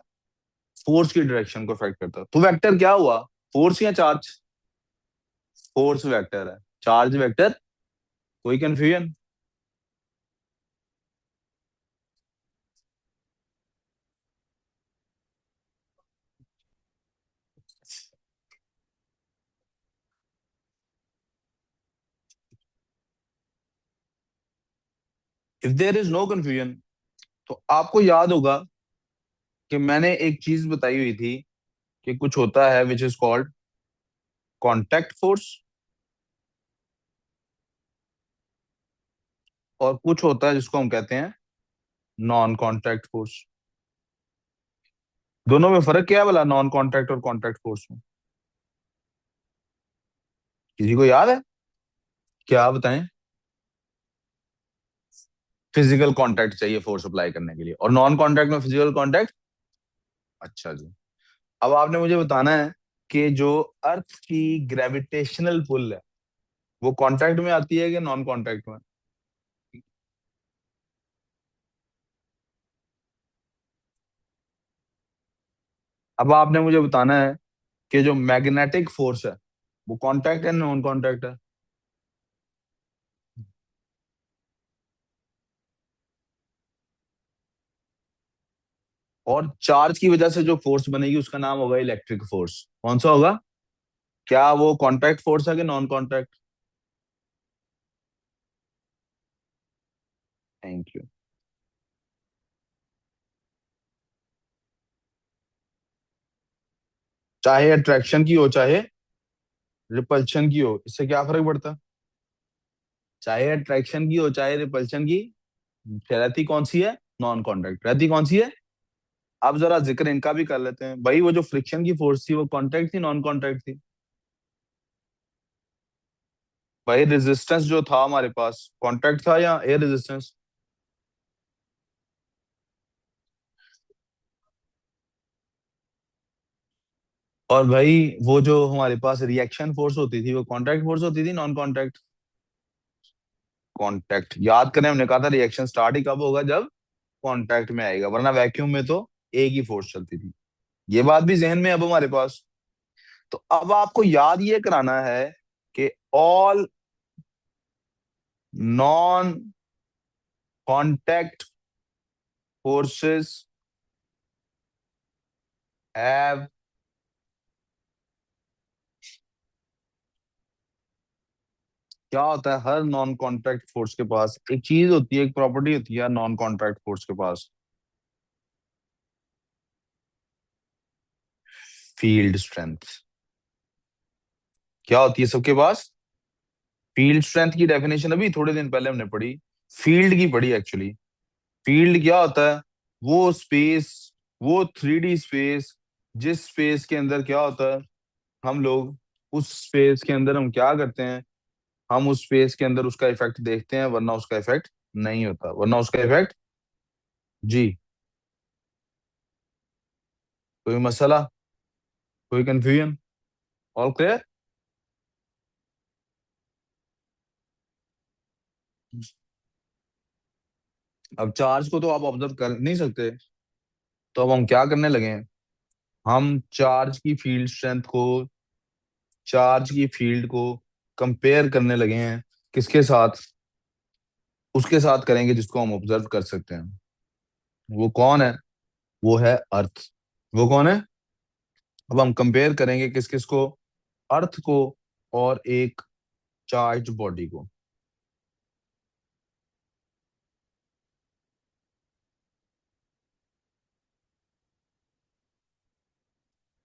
Speaker 1: फोर्स की डायरेक्शन को इफेक्ट करता है। तो वेक्टर क्या हुआ? फोर्स या चार्ज? फोर्स वेक्टर है, चार्ज वेक्टर। कोई confusion? If there is no confusion, तो आपको याद होगा कि मैंने एक चीज बताई हुई थी कि कुछ होता है which is called contact force, और कुछ होता है जिसको हम कहते हैं नॉन कॉन्टैक्ट फोर्स। दोनों में फर्क क्या है भला, नॉन कॉन्टैक्ट और कॉन्टैक्ट फोर्स में? किसी को याद है? क्या बताएं? फिजिकल कांटेक्ट चाहिए फोर्स अप्लाई करने के लिए, और नॉन कांटेक्ट में फिजिकल कांटेक्ट। अच्छा जी। अब आपने मुझे बताना है कि जो अर्थ की ग्रेविटेशनल पुल है, वो कांटेक्ट में आती है कि नॉन कांटेक्ट में? अब आपने मुझे बताना है कि जो मैग्नेटिक फोर्स है, वो कांटेक्ट है नॉन कांटेक्ट है? और चार्ज की वजह से जो फोर्स बनेगी उसका नाम होगा इलेक्ट्रिक फोर्स। कौन सा होगा? क्या वो कांटेक्ट फोर्स है कि नॉन कांटेक्ट? Thank you. चाहे अट्रैक्शन की हो चाहे रिपल्शन की हो, इससे क्या फर्क पड़ता है? चाहे अट्रैक्शन की हो चाहे रिपल्शन की, रहती कौन सी है? नॉन कांटेक्ट रहती कौन सी है? अब जरा जिक्र इनका भी कर लेते हैं भाई। वो जो फ्रिक्शन की फोर्स थी वो कांटेक्ट थी नॉन कांटेक्ट थी? भाई रेजिस्टेंस जो था हमारे पास कांटेक्ट था या एयर रेजिस्टेंस? और भाई वो जो हमारे पास रिएक्शन फोर्स होती थी वो कांटेक्ट फोर्स होती थी नॉन कांटेक्ट? कांटेक्ट। याद करें, हमने कहा था रिएक्शन स्टार्ट ही कब होगा? जब कांटेक्ट में आएगा, वरना वैक्यूम में तो एक ही फोर्स चलती थी। ये बात भी जहन में है अब हमारे पास। तो अब आपको याद ये कराना है कि all non contact forces have क्या होता है, हर नॉन कांटेक्ट फोर्स के पास एक चीज होती है, एक प्रॉपर्टी होती है नॉन कांटेक्ट फोर्स के पास, फील्ड स्ट्रेंथ। क्या होती है सबके पास? फील्ड स्ट्रेंथ की डेफिनेशन अभी थोड़े दिन पहले हमने पढ़ी, फील्ड की पढ़ी एक्चुअली। फील्ड क्या होता है? वो स्पेस, वो 3D स्पेस, जिस स्पेस के अंदर क्या होता है, हम लोग उस स्पेस के अंदर हम क्या करते हैं, हम उस स्पेस के अंदर उसका इफेक्ट देखते हैं, वरना उसका इफेक्ट नहीं होता, वरना उसका इफेक्ट। जी। कोई मसला, कोई कंफ्यूजन? All clear? अब चार्ज को तो आप ऑब्जर्व कर नहीं सकते, तो अब हम क्या करने लगे हैं? हम चार्ज की फील्ड को कंपेयर करने लगे हैं। किसके साथ? उसके साथ करेंगे जिसको हम ऑब्जर्व कर सकते हैं। वो कौन है? वो है अर्थ। वो कौन है? अब हम कंपेयर करेंगे किस किस को? अर्थ को और एक चार्ज बॉडी को।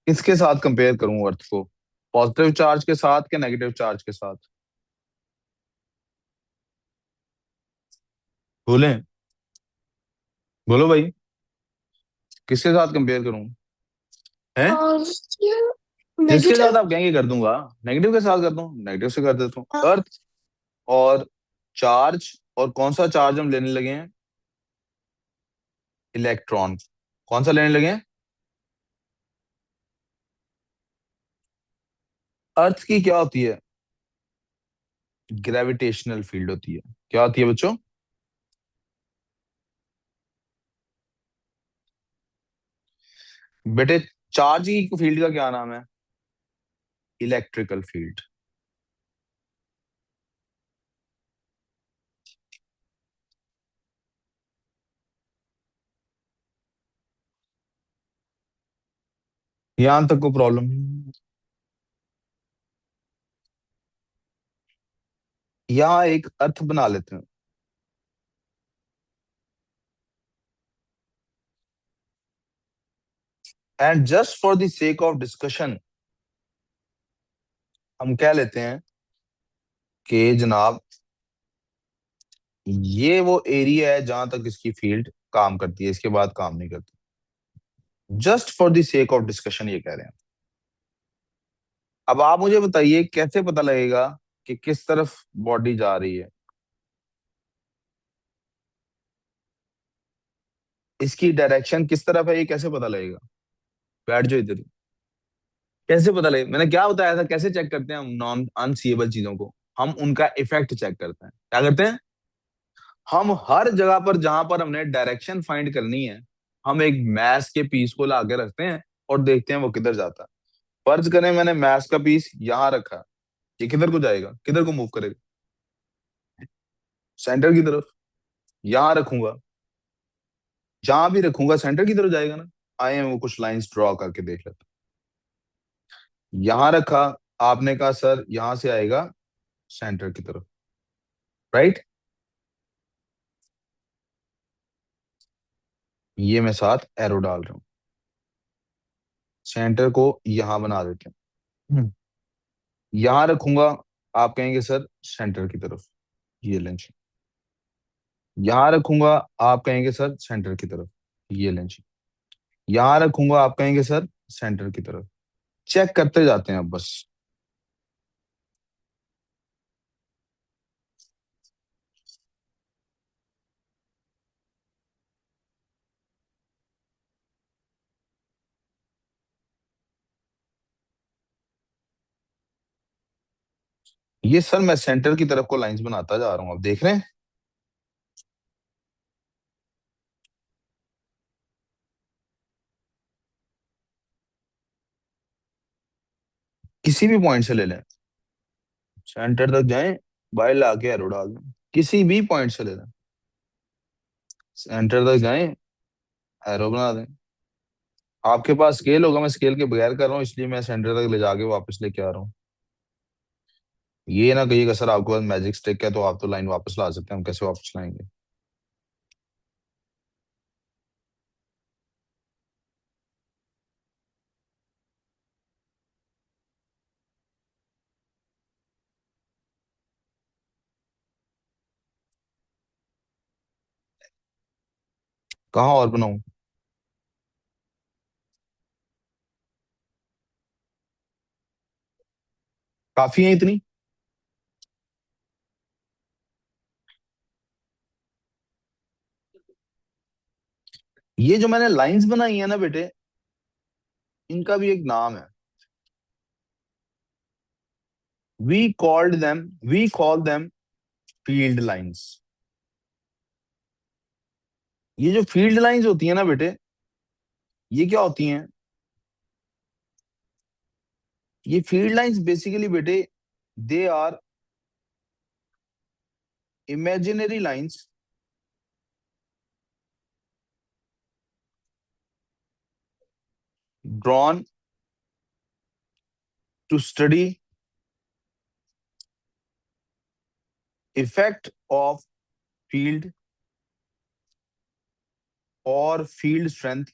Speaker 1: किसके साथ कंपेयर करूं अर्थ को? पॉजिटिव चार्ज के साथ के नेगेटिव चार्ज के साथ? बोलें, बोलो भाई, किसके साथ कंपेयर करूं? हैं?
Speaker 2: positive,
Speaker 1: जिसके साथ
Speaker 2: negative,
Speaker 1: आप कहेंगे कर दूंगा। नेगेटिव के साथ कर दूं? नेगेटिव से कर देता हूँ। अर्थ और चार्ज, और कौन सा चार्ज हम लेने लगे हैं? इलेक्ट्रॉन। कौन सा लेने लगे हैं? अर्थ की क्या होती है? ग्रेविटेशनल फील्ड होती है। क्या होती है बच्चों? बेटे, चार्ज की फील्ड का क्या नाम है? Electrical field. यहां तक को प्रॉब्लम? यहां एक अर्थ बना लेते हैं। And just for the sake of discussion हम कह लेते हैं कि जनाब ये वो एरिया है जहां तक इसकी फील्ड काम करती है, इसके बाद काम नहीं करती। Just for the sake of discussion ये कह रहे हैं। अब आप मुझे बताइए कैसे पता लगेगा कि किस तरफ बॉडी जा रही है? इसकी डायरेक्शन किस तरफ है ये कैसे पता लगेगा? बैठ जाओ इधर ही। कैसे पता लगेगा? मैंने क्या बताया था, कैसे चेक करते हैं हम नॉन अनसीएबल चीजों को? हम उनका इफेक्ट चेक करते हैं। क्या करते हैं? हम हर जगह पर जहां पर हमने डायरेक्शन फाइंड करनी है, हम एक मैस के पीस को ला के रखते हैं और देखते हैं वो किधर जाता है। फर्ज करें मैंने मैस का पीस यहां रखा, ये किधर को जाएगा, किधर को मूव करेगा? सेंटर की तरफ। यहां रखूंगा, जहां भी रखूंगा सेंटर की तरफ जाएगा ना। आए हैं वो कुछ लाइंस ड्रॉ करके देख लेते हैं। यहां रखा, आपने कहा सर यहां से आएगा सेंटर की तरफ, राइट? ये मैं साथ एरो डाल रहा हूं। सेंटर को यहां बना देते हैं, यहां रखूंगा, आप कहेंगे सर सेंटर की तरफ, ये लेंच। यहां रखूंगा, आप कहेंगे सर सेंटर की तरफ, ये लेंच। यहां रखूंगा, आप कहेंगे सर सेंटर की तरफ। चेक करते जाते हैं अब बस। ये सर मैं सेंटर की तरफ को लाइंस बनाता जा रहा हूं, आप देख रहे हैं। किसी भी पॉइंट से ले लें, सेंटर तक जाएं, बाहर लाके एरो डाल दें, किसी भी पॉइंट से ले लें, सेंटर तक जाएं, एरो बना दें। आपके पास स्केल होगा, मैं स्केल के बगैर कर रहा हूँ, इसलिए मैं सेंटर तक ले जाके वापस लेके आ रहा हूँ। ये ना कहिएगा सर आपके पास मैजिक स्टिक है तो आप तो लाइन वापस ला सकते हैं, हम कैसे वापस लाएंगे। कहाँ और बनाऊं? काफी है इतनी? ये जो मैंने लाइंस बनाई है ना बेटे, इनका भी एक नाम है। We call them field lines. ये जो फील्ड लाइंस होती है ना बेटे, ये क्या होती हैं? ये फील्ड लाइंस बेसिकली बेटे, they are imaginary lines drawn to study effect of field or field strength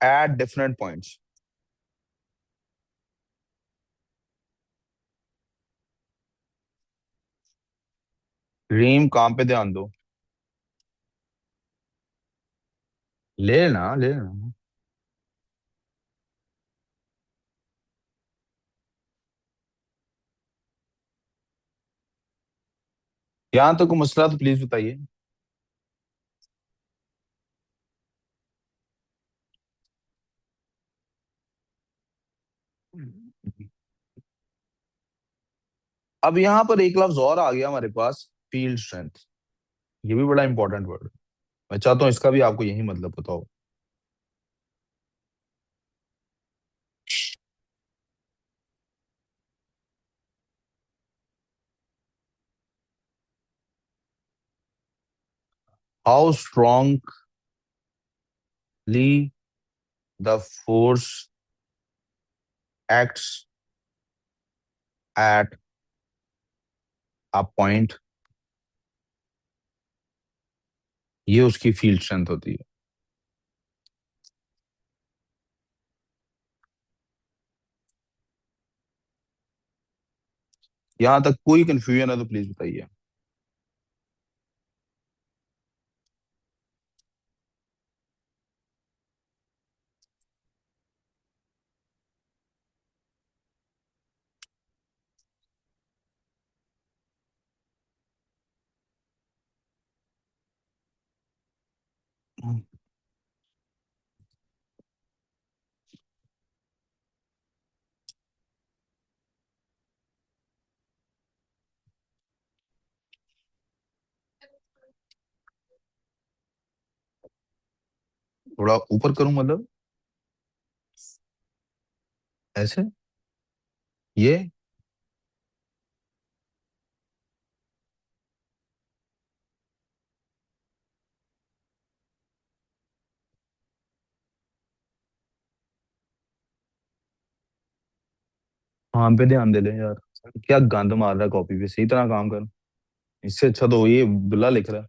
Speaker 1: at different points। रीम काम पे ध्यान दो। ले लेना, ले लेना। यहाँ तक कोई मसला तो प्लीज बताइए। अब यहाँ पर एक लफ्ज और आ गया हमारे पास, फील्ड स्ट्रेंथ। ये भी बड़ा इंपॉर्टेंट वर्ड है, मैं चाहता हूँ इसका भी आपको यही मतलब पता हो। How strongly the force acts at a point, ये उसकी फील्ड स्ट्रेंथ होती है। यहां तक कोई कंफ्यूजन है तो प्लीज बताइए। थोड़ा ऊपर करूं मतलब, ऐसे, ये। हाँ पे ध्यान दे ले यार, क्या गंद मार रहा है कॉपी पे, सही तरह काम कर। इससे अच्छा तो ये दुल्ला लिख रहा है।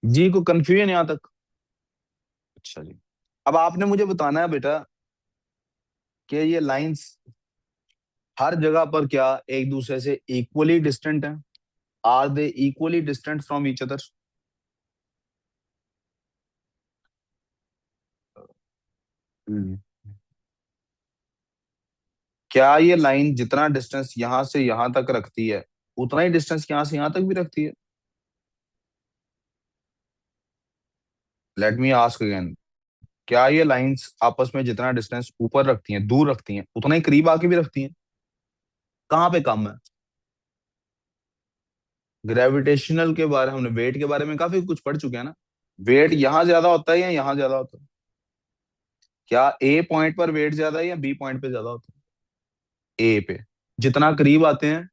Speaker 1: जी को कंफ्यूजन यहां तक? अच्छा जी, अब आपने मुझे बताना है बेटा कि ये लाइंस हर जगह पर क्या एक दूसरे से इक्वली डिस्टेंट है? Are they equally distant from each other? क्या ये लाइन जितना डिस्टेंस यहां से यहां तक रखती है उतना ही डिस्टेंस यहां से यहां तक भी रखती है? लेट मी आस्क अगेन, क्या ये लाइंस आपस में जितना डिस्टेंस ऊपर रखती हैं, दूर रखती हैं, उतना ही करीब आके भी रखती हैं? कहाँ पे कम है? ग्रेविटेशनल के बारे, हमने वेट के बारे में काफी कुछ पढ़ चुके हैं ना। वेट यहाँ ज्यादा होता है या यहाँ ज्यादा होता है? क्या ए पॉइंट पर वेट ज्यादा है या बी पॉइंट पे ज्यादा होता है? ए पे। जितना करीब आते हैं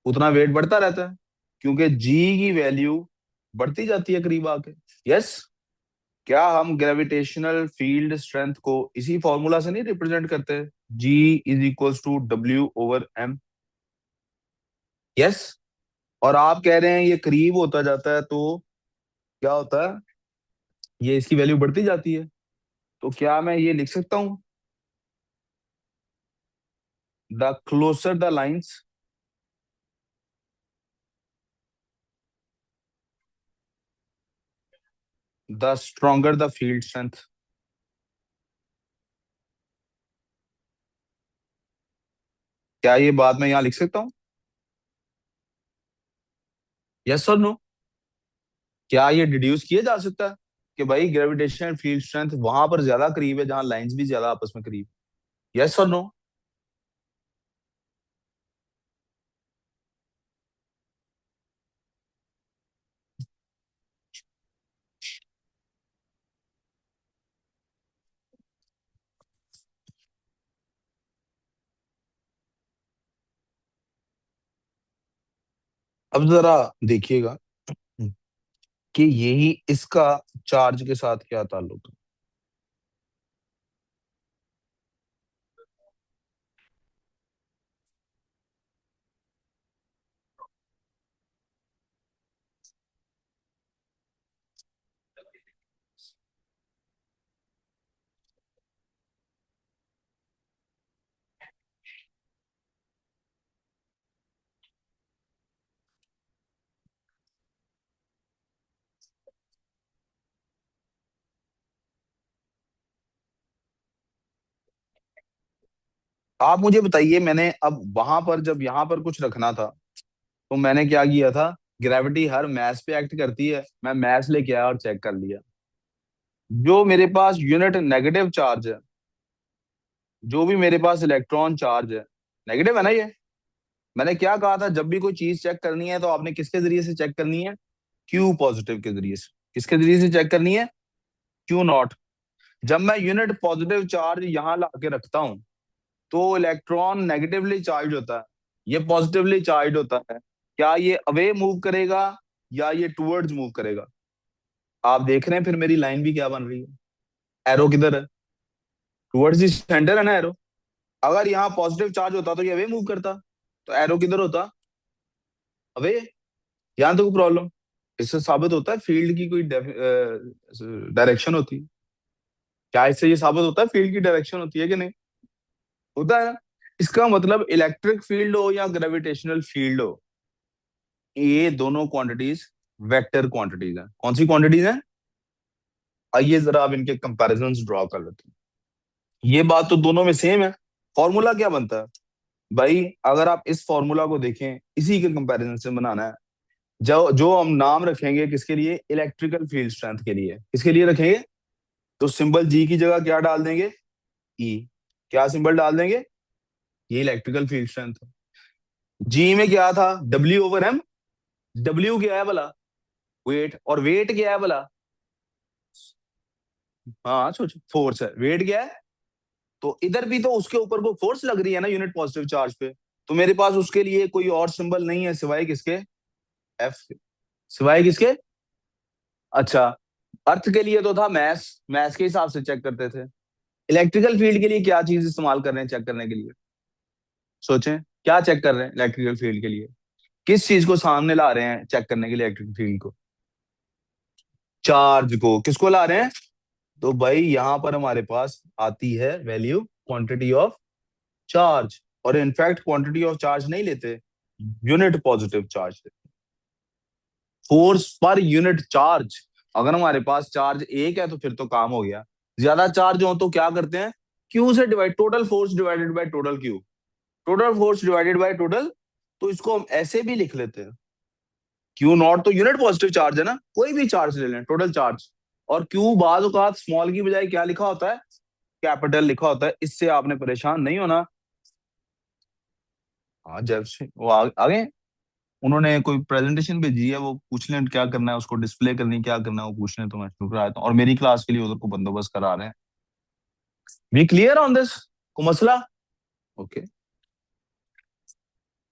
Speaker 1: उतना वेट बढ़ता रहता है, क्योंकि जी की वैल्यू बढ़ती जाती है करीब आके। यस। क्या हम ग्रेविटेशनल फील्ड स्ट्रेंथ को इसी फॉर्मूला से नहीं रिप्रेजेंट करते? G is equals to W over M. Yes. और आप कह रहे हैं ये करीब होता जाता है तो क्या होता है, ये इसकी वैल्यू बढ़ती जाती है। तो क्या मैं ये लिख सकता हूं, the closer the lines the stronger the field strength? क्या ये बात मैं यहां लिख सकता हूं? यस और नो? क्या ये डिड्यूस किया जा सकता है कि भाई ग्रेविटेशनल फील्ड स्ट्रेंथ वहां पर ज्यादा करीब है जहां लाइंस भी ज्यादा आपस में करीब? यस और नो? अब जरा देखिएगा कि यही इसका चार्ज के साथ क्या ताल्लुक है। आप मुझे बताइए, मैंने अब वहां पर जब यहां पर कुछ रखना था तो मैंने क्या किया था? ग्रेविटी हर मास पे एक्ट करती है, मैं मास लेके आया और चेक कर लिया। जो मेरे पास यूनिट नेगेटिव चार्ज है, जो भी मेरे पास इलेक्ट्रॉन चार्ज है, नेगेटिव है ना ये। मैंने क्या कहा था, जब भी कोई चीज चेक करनी है तो आपने किसके जरिए से चेक करनी है? क्यू पॉजिटिव के जरिए से। किसके जरिए से चेक करनी है? Q not. जब मैं यूनिट पॉजिटिव चार्ज यहां ला के रखता हूं तो इलेक्ट्रॉन नेगेटिवली चार्ज होता है, ये पॉजिटिवली चार्ज होता है। क्या ये अवे मूव करेगा या ये टूवर्ड्स मूव करेगा? आप देख रहे हैं फिर मेरी लाइन भी क्या बन रही है। एरो किधर है? टूवर्ड्स द सेंटर है ना एरो। अगर यहाँ पॉजिटिव चार्ज होता तो ये अवे मूव करता, तो एरो किधर होता? अवे। यहाँ तो कोई प्रॉब्लम, इससे साबित होता है फील्ड की कोई डायरेक्शन होती है। क्या इससे ये साबित होता है फील्ड की डायरेक्शन होती है कि नहीं? होता है ना। इसका मतलब इलेक्ट्रिक फील्ड हो या ग्रेविटेशनल फील्ड हो, ये दोनों क्वांटिटीज वेक्टर क्वांटिटीज हैं। कौन सी क्वांटिटीज हैं? आइए जरा आप इनके कंपैरिजन ड्रॉ कर लेते हैं। ये बात तो दोनों में सेम है। फॉर्मूला क्या बनता है भाई? अगर आप इस फॉर्मूला को देखें, इसी के कंपैरिजन से बनाना है। जो जो हम नाम रखेंगे किसके लिए? इलेक्ट्रिकल फील्ड स्ट्रेंथ के लिए। किसके लिए रखेंगे? तो सिंबल जी की जगह क्या डाल देंगे? ई। क्या सिंबल डाल देंगे? ये इलेक्ट्रिकल फील्ड स्ट्रेंथ। जी में क्या था? W over M. डब्ल्यू क्या है भला? वेट। और वेट क्या है भला? हाँ सोच, फोर्स है। वेट क्या है? तो इधर भी तो उसके ऊपर को फोर्स लग रही है ना यूनिट पॉजिटिव चार्ज पे। तो मेरे पास उसके लिए कोई और सिंबल नहीं है सिवाय किसके? एफ। सिवाय किसके? अच्छा, अर्थ के लिए तो था मैस, मैस के हिसाब से चेक करते थे। इलेक्ट्रिकल फील्ड के लिए क्या चीज इस्तेमाल कर रहे हैं चेक करने के लिए? सोचें, क्या चेक कर रहे हैं इलेक्ट्रिकल फील्ड के लिए? किस चीज को सामने ला रहे हैं चेक करने के लिए इलेक्ट्रिक फील्ड को? चार्ज को, किसको ला रहे हैं? तो भाई यहां पर हमारे पास आती है वैल्यू क्वांटिटी ऑफ चार्ज, और इनफैक्ट क्वांटिटी ऑफ चार्ज नहीं लेते, यूनिट पॉजिटिव चार्ज लेते। फोर्स पर यूनिट चार्ज, अगर हमारे पास चार्ज एक है तो फिर तो काम हो गया। ज्यादा चार्ज हो तो क्या करते हैं? क्यू से divide, total force divided by total Q, total force divided by total, तो इसको हम ऐसे भी लिख लेते हैं। क्यू नॉट तो यूनिट पॉजिटिव चार्ज है ना, कोई भी चार्ज ले लें, टोटल चार्ज। और क्यू बाज औकात स्मॉल की बजाय क्या लिखा होता है? कैपिटल लिखा होता है। इससे आपने परेशान नहीं होना। हाँ जब से वो आगे उन्होंने कोई प्रेजेंटेशन भेजी है, वो पूछ लें क्या करना है, उसको डिस्प्ले करनी क्या करना है, वो पूछ लें तो मैं शुरू कराता हूँ, और मेरी क्लास के लिए उधर को बंदोबस्त करा रहे हैं। We clear on this? को मसला? ओके।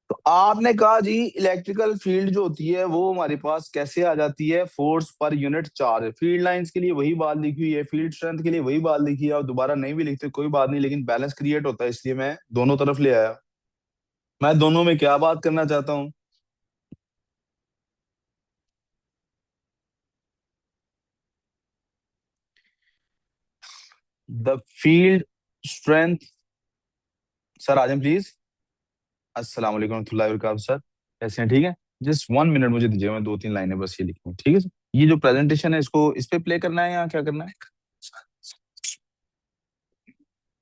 Speaker 1: तो आपने कहा जी इलेक्ट्रिकल फील्ड जो होती है वो हमारे पास कैसे आ जाती है? Force per unit charge. Field lines के लिए वही बात लिखी हुई है, फील्ड स्ट्रेंथ के लिए वही बात लिखी है, और दोबारा नहीं भी लिखते कोई बात नहीं, लेकिन बैलेंस क्रिएट होता है, इसलिए मैं दोनों तरफ ले आया। मैं दोनों में क्या बात करना चाहता हूं? The field strength. Sir Azam please. अस्सलाम वालेकुम रहमतुल्लाहि व बरकातहू सर, कैसे हैं? ठीक है। जस्ट 1 मिनट मुझे दीजिए, मैं 2-3 लाइनें बस ये लिखूँ, ठीक है सर? ये जो प्रेजेंटेशन है इसको इस पे प्ले करना है या क्या करना है?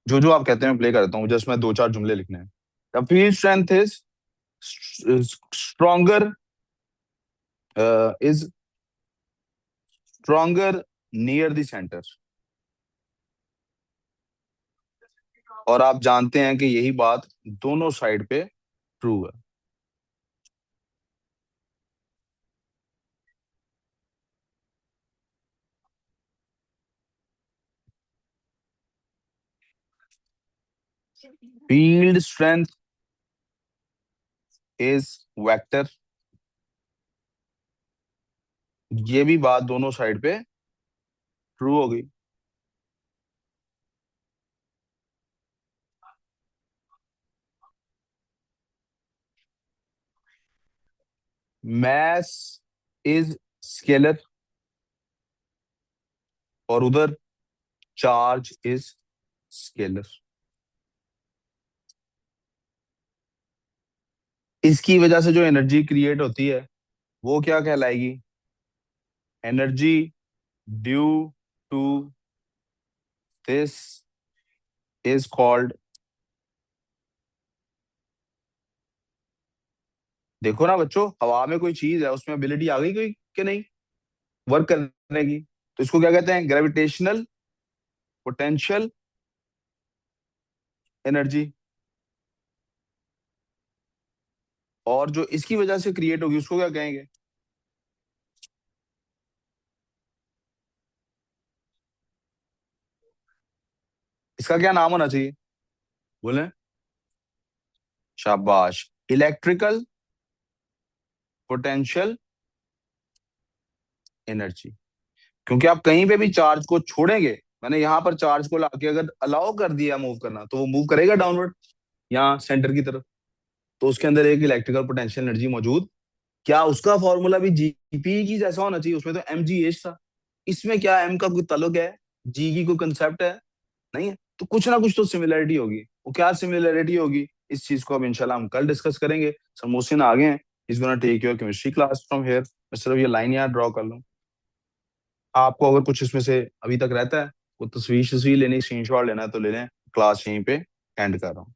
Speaker 1: जो जो आप कहते हैं मैं प्ले करता हूँ, जस्ट मैं 2-4 जुमले लिखने हैं। The field strength is stronger, is stronger near the centre. और आप जानते हैं कि यही बात दोनों साइड पे ट्रू है। फील्ड स्ट्रेंथ इज वेक्टर, ये भी बात दोनों साइड पे ट्रू हो गई। मैस इज स्केलर, और उधर चार्ज इज स्केलर। इसकी वजह से जो एनर्जी क्रिएट होती है वो क्या कहलाएगी? Energy due to this is called, देखो ना बच्चों, हवा में कोई चीज है उसमें एबिलिटी आ गई कोई कि नहीं वर्क करने की, तो इसको क्या कहते हैं? Gravitational potential energy. और जो इसकी वजह से क्रिएट होगी उसको क्या कहेंगे? इसका क्या नाम होना चाहिए? बोले। शाबाश, इलेक्ट्रिकल पोटेंशियल एनर्जी। क्योंकि आप कहीं पे भी चार्ज को छोड़ेंगे, मैंने यहां पर चार्ज को लाके अगर अलाउ कर दिया मूव करना, तो वो मूव करेगा डाउनवर्ड यहाँ सेंटर की तरफ, तो उसके अंदर एक इलेक्ट्रिकल पोटेंशियल एनर्जी मौजूद। क्या उसका फॉर्मूला भी जीपी की जैसा होना चाहिए? उसमें तो एम जी एच था, इसमें क्या एम का कोई ताल्लुक है? जी की कोई कंसेप्ट है? नहीं है। तो कुछ ना कुछ तो सिमिलरिटी होगी, वो क्या सिमिलरिटी होगी इस चीज को अब इंशाल्लाह हम कल डिस्कस करेंगे। सर मोहसिन आ गए हैं, is gonna take your chemistry class from here. मैं सिर्फ ये लाइन यहाँ ड्रॉ कर लूँ। आपको अगर कुछ इसमें से अभी तक रहता है, वो तस्वीर लेनी, स्क्रीनशॉट लेना है तो ले लें। क्लास यहीं पे एंड कर रहा हूँ।